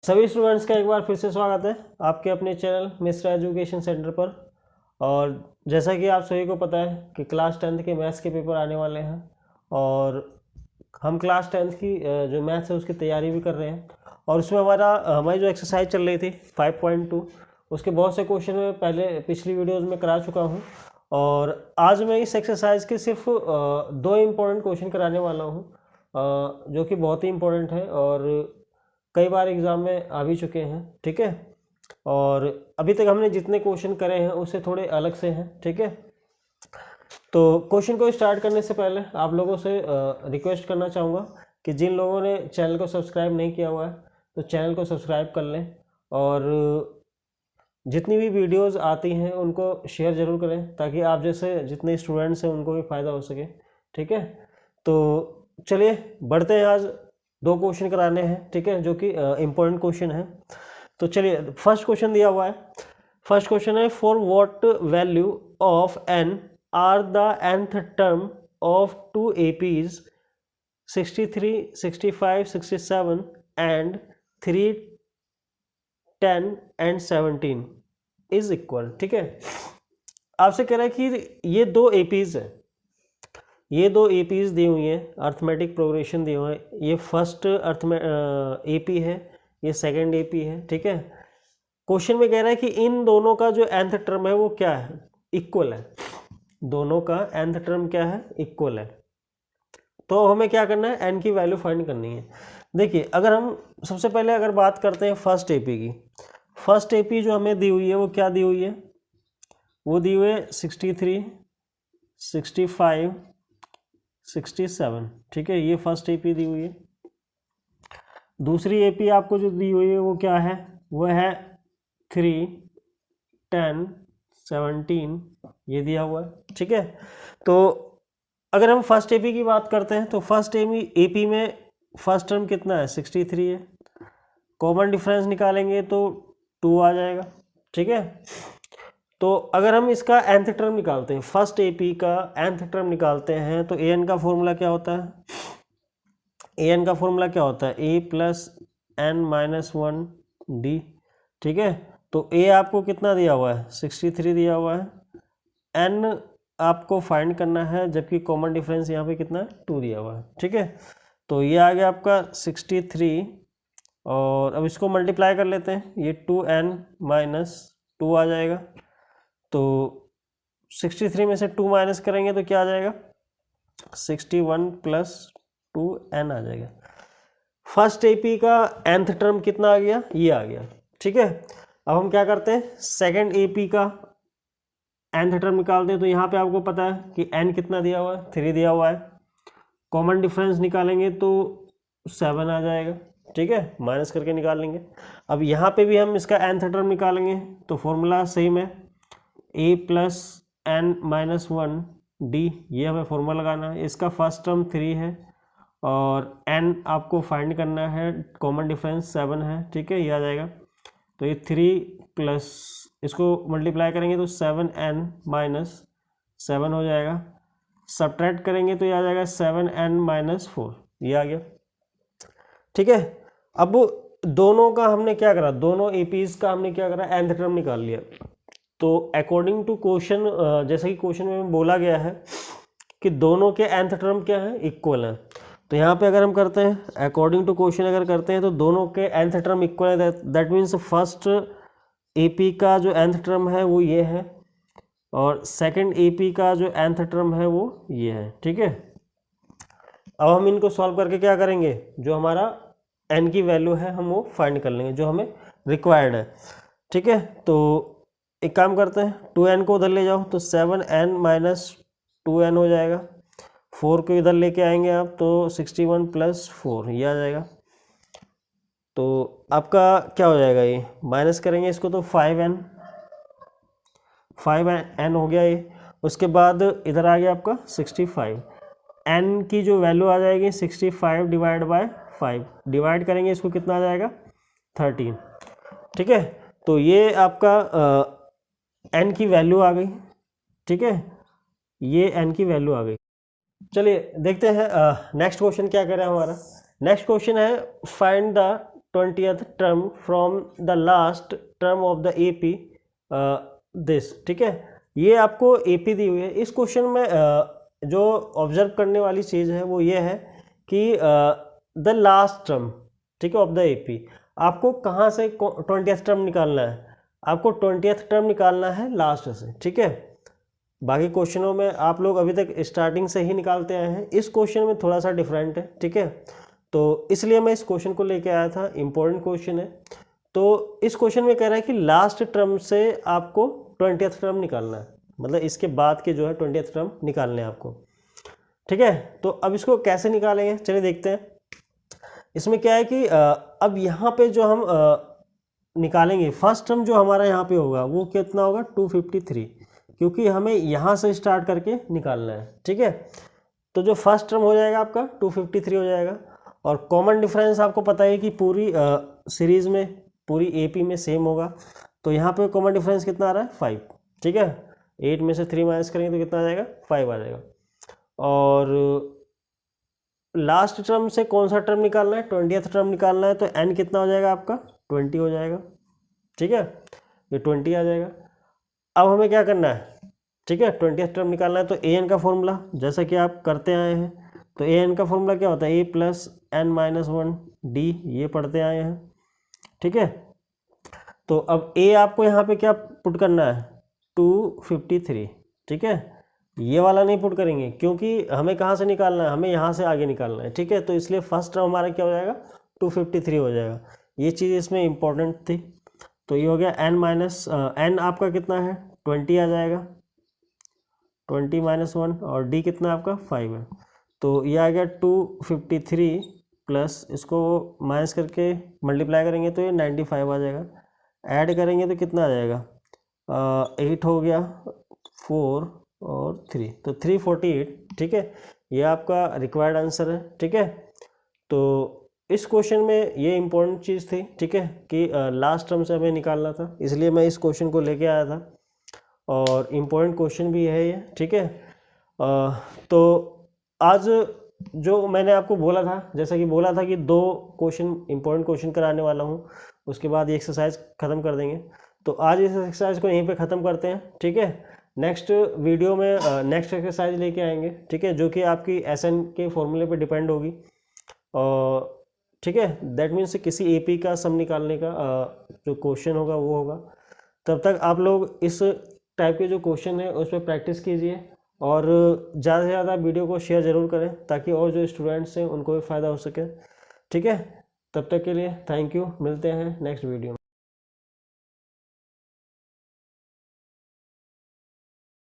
सभी स्टूडेंट्स का एक बार फिर से स्वागत है आपके अपने चैनल मिश्रा एजुकेशन सेंटर पर। और जैसा कि आप सभी को पता है कि क्लास 10th के मैथ्स के पेपर आने वाले हैं और हम क्लास 10th की जो मैथ्स है उसकी तैयारी भी कर रहे हैं। और उसमें हमारी जो एक्सरसाइज चल रही थी 5.2 उसके बहुत से क्वेश्चन मैं पहले पिछली वीडियोज़ में करा चुका हूँ। और आज मैं इस एक्सरसाइज के सिर्फ दो इम्पोर्टेंट क्वेश्चन कराने वाला हूँ जो कि बहुत ही इम्पोर्टेंट है और कई बार एग्ज़ाम में आ भी चुके हैं। ठीक है, और अभी तक हमने जितने क्वेश्चन करे हैं उससे थोड़े अलग से हैं। ठीक है, तो क्वेश्चन को स्टार्ट करने से पहले आप लोगों से रिक्वेस्ट करना चाहूँगा कि जिन लोगों ने चैनल को सब्सक्राइब नहीं किया हुआ है तो चैनल को सब्सक्राइब कर लें और जितनी भी वीडियोस आती हैं उनको शेयर ज़रूर करें ताकि आप जैसे जितने स्टूडेंट्स हैं उनको भी फ़ायदा हो सके। ठीक है, तो चलिए बढ़ते हैं। आज दो क्वेश्चन कराने हैं, ठीक है, जो कि इम्पोर्टेंट क्वेश्चन है। तो चलिए फर्स्ट क्वेश्चन दिया हुआ है। फर्स्ट क्वेश्चन है for what value of n are the nth term of two APs 63, 65, 67 and 3, 10 and 17 is equal. ठीक है, आपसे कह रहा है कि ये दो एपीज है, ये दो एपीज दी हुई हैं, अर्थमेटिक प्रोग्रेशन दी हुई है। ये फर्स्ट एपी है, ये सेकंड एपी है। ठीक है, क्वेश्चन में कह रहा है कि इन दोनों का जो nth टर्म है वो क्या है, इक्वल है। दोनों का nth टर्म क्या है, इक्वल है। तो हमें क्या करना है, n की वैल्यू फाइंड करनी है। देखिए अगर हम सबसे पहले अगर बात करते हैं फर्स्ट एपी की, फर्स्ट एपी जो हमें दी हुई है वो क्या दी हुई है, वो दी हुई है 63, 65, 67। ठीक है, ये फर्स्ट एपी दी हुई है। दूसरी एपी आपको जो दी हुई है वो क्या है, वो है 3, 10, 17, ये दिया हुआ है। ठीक है, तो अगर हम फर्स्ट एपी की बात करते हैं तो फर्स्ट एपी में फर्स्ट टर्म कितना है, 63 है। कॉमन डिफरेंस निकालेंगे तो 2 आ जाएगा। ठीक है, तो अगर हम इसका nth टर्म निकालते हैं, फर्स्ट एपी का nth टर्म निकालते हैं तो an का फॉर्मूला क्या होता है, an का फॉर्मूला क्या होता है, a plus n minus 1 D. ठीक है, तो a आपको कितना दिया हुआ है, 63 दिया हुआ है। n आपको फाइंड करना है जबकि कॉमन डिफरेंस यहाँ पे कितना है, 2 दिया हुआ है। ठीक है, तो ये आ गया आपका 63 और अब इसको मल्टीप्लाई कर लेते हैं, ये 2n माइनस 2 आ जाएगा। तो 63 में से 2 माइनस करेंगे तो क्या आ जाएगा, 61 प्लस 2n आ जाएगा। फर्स्ट एपी का nth टर्म कितना आ गया, ये आ गया। ठीक है, अब हम क्या करते हैं, सेकंड एपी का nth टर्म निकालते हैं। तो यहाँ पे आपको पता है कि n कितना दिया हुआ है, 3 दिया हुआ है। कॉमन डिफरेंस निकालेंगे तो 7 आ जाएगा। ठीक है, माइनस करके निकाल लेंगे। अब यहाँ पे भी हम इसका nth टर्म निकालेंगे तो फॉर्मूला सेम है, a plus n minus 1 D, ये हमें फॉर्मूला लगाना है। इसका फर्स्ट टर्म 3 है और n आपको फाइंड करना है, कॉमन डिफरेंस 7 है। ठीक है, ये आ जाएगा। तो ये 3 प्लस इसको मल्टीप्लाई करेंगे तो 7n माइनस 7 हो जाएगा। सब्ट्रैक्ट करेंगे तो ये आ जाएगा 7n माइनस 4, ये आ गया। ठीक है, अब दोनों का हमने क्या करा, दोनों एपीज का हमने क्या करा, nth टर्म निकाल लिया। तो अकॉर्डिंग टू क्वेश्चन, जैसा कि क्वेश्चन में बोला गया है कि दोनों के nth टर्म क्या है, इक्वल है। तो यहाँ पे अगर हम करते हैं अकॉर्डिंग टू क्वेश्चन अगर करते हैं तो दोनों के nth टर्म इक्वल है। दैट मीन्स फर्स्ट एपी का जो nth टर्म है वो ये है और सेकंड एपी का जो nth टर्म है वो ये है। ठीक है, अब हम इनको सॉल्व करके क्या करेंगे, जो हमारा n की वैल्यू है हम वो फाइंड कर लेंगे जो हमें रिक्वायर्ड है। ठीक है, तो एक काम करते हैं, 2n को उधर ले जाओ तो 7n माइनस 2n हो जाएगा। 4 को इधर लेके आएंगे आप तो 61 प्लस 4, ये आ जाएगा। तो आपका क्या हो जाएगा, ये माइनस करेंगे इसको तो 5n हो गया ये। उसके बाद इधर आ गया आपका 65, n की जो वैल्यू आ जाएगी 65 डिवाइड बाय 5, डिवाइड करेंगे इसको कितना आ जाएगा, 13। ठीक है, तो ये आपका n की वैल्यू आ गई। ठीक है, ये n की वैल्यू आ गई। चलिए देखते हैं नेक्स्ट क्वेश्चन क्या कह रहा है हमारा। नेक्स्ट क्वेश्चन है find the 20th term from the last term of the AP this, ठीक है। ये आपको AP दी हुई है। इस क्वेश्चन में जो ऑब्जर्व करने वाली चीज़ है वो ये है कि द लास्ट टर्म, ठीक है, ऑफ द AP, आपको कहाँ से 20th टर्म निकालना है? आपको 20th टर्म निकालना है लास्ट से, ठीक है। बाकी क्वेश्चनों में आप लोग अभी तक स्टार्टिंग से ही निकालते आए हैं, इस क्वेश्चन में थोड़ा सा डिफरेंट है, ठीक है। तो इसलिए मैं इस क्वेश्चन को लेके आया था, इम्पोर्टेंट क्वेश्चन है। तो इस क्वेश्चन में कह रहा है कि लास्ट टर्म से आपको 20th टर्म निकालना है, मतलब इसके बाद के जो है 20th टर्म निकालने हैं आपको, ठीक है। तो अब इसको कैसे निकालेंगे, चलिए देखते हैं। इसमें क्या है कि अब यहाँ पे जो हम निकालेंगे फर्स्ट टर्म जो हमारा यहाँ पे होगा वो कितना होगा 253, क्योंकि हमें यहाँ से स्टार्ट करके निकालना है, ठीक है। तो जो फर्स्ट टर्म हो जाएगा आपका 253 हो जाएगा। और कॉमन डिफरेंस आपको पता है कि पूरी सीरीज़ में, पूरी AP में सेम होगा। तो यहाँ पे कॉमन डिफरेंस कितना आ रहा है 5, ठीक है। 8 में से 3 माइनस करेंगे तो कितना आ जाएगा 5 आ जाएगा। और लास्ट टर्म से कौन सा टर्म निकालना है 20th टर्म निकालना है, तो n कितना हो जाएगा आपका 20 हो जाएगा, ठीक है। ये 20 आ जाएगा। अब हमें क्या करना है, ठीक है, 20th टर्म निकालना है। तो an का फॉर्मूला जैसा कि आप करते आए हैं, तो an का फॉर्मूला क्या होता है a + n - 1 d, ये पढ़ते आए हैं, ठीक है। तो अब a आपको यहाँ पे क्या पुट करना है 253, ठीक है। ये वाला नहीं पुट करेंगे क्योंकि हमें कहाँ से निकालना है, हमें यहाँ से आगे निकालना है, ठीक है। तो इसलिए फर्स्ट टर्म हमारा क्या हो जाएगा 253 हो जाएगा। ये चीज़ इसमें इम्पोर्टेंट थी। तो ये हो गया n आपका कितना है 20 आ जाएगा, 20 - 1, और d कितना आपका 5 है। तो ये आ गया 253 प्लस इसको माइनस करके मल्टीप्लाई करेंगे तो ये 95 आ जाएगा। ऐड करेंगे तो कितना आ जाएगा 8 हो गया, 4 और 3, तो 348, ठीक है। ये आपका रिक्वायर्ड आंसर है, ठीक है। तो इस क्वेश्चन में ये इम्पोर्टेंट चीज़ थी, ठीक है, कि लास्ट टर्म से हमें निकालना था, इसलिए मैं इस क्वेश्चन को लेके आया था। और इम्पोर्टेंट क्वेश्चन भी है ये, ठीक है। तो आज जो मैंने आपको बोला था, जैसा कि बोला था कि 2 क्वेश्चन इम्पोर्टेंट क्वेश्चन कराने वाला हूँ, उसके बाद ये एक्सरसाइज ख़त्म कर देंगे। तो आज इस एक्सरसाइज को यहीं पे ख़त्म करते हैं, ठीक है। नेक्स्ट वीडियो में नेक्स्ट एक्सरसाइज लेके आएंगे, ठीक है, जो कि आपकी SN के फॉर्मूले पे डिपेंड होगी। और ठीक है, दैट मीन्स किसी AP का सम निकालने का जो क्वेश्चन होगा वो होगा। तब तक आप लोग इस टाइप के जो क्वेश्चन है उस पर प्रैक्टिस कीजिए, और ज़्यादा से ज़्यादा वीडियो को शेयर ज़रूर करें ताकि और जो स्टूडेंट्स हैं उनको भी फ़ायदा हो सके, ठीक है। तब तक के लिए थैंक यू, मिलते हैं नेक्स्ट वीडियो में।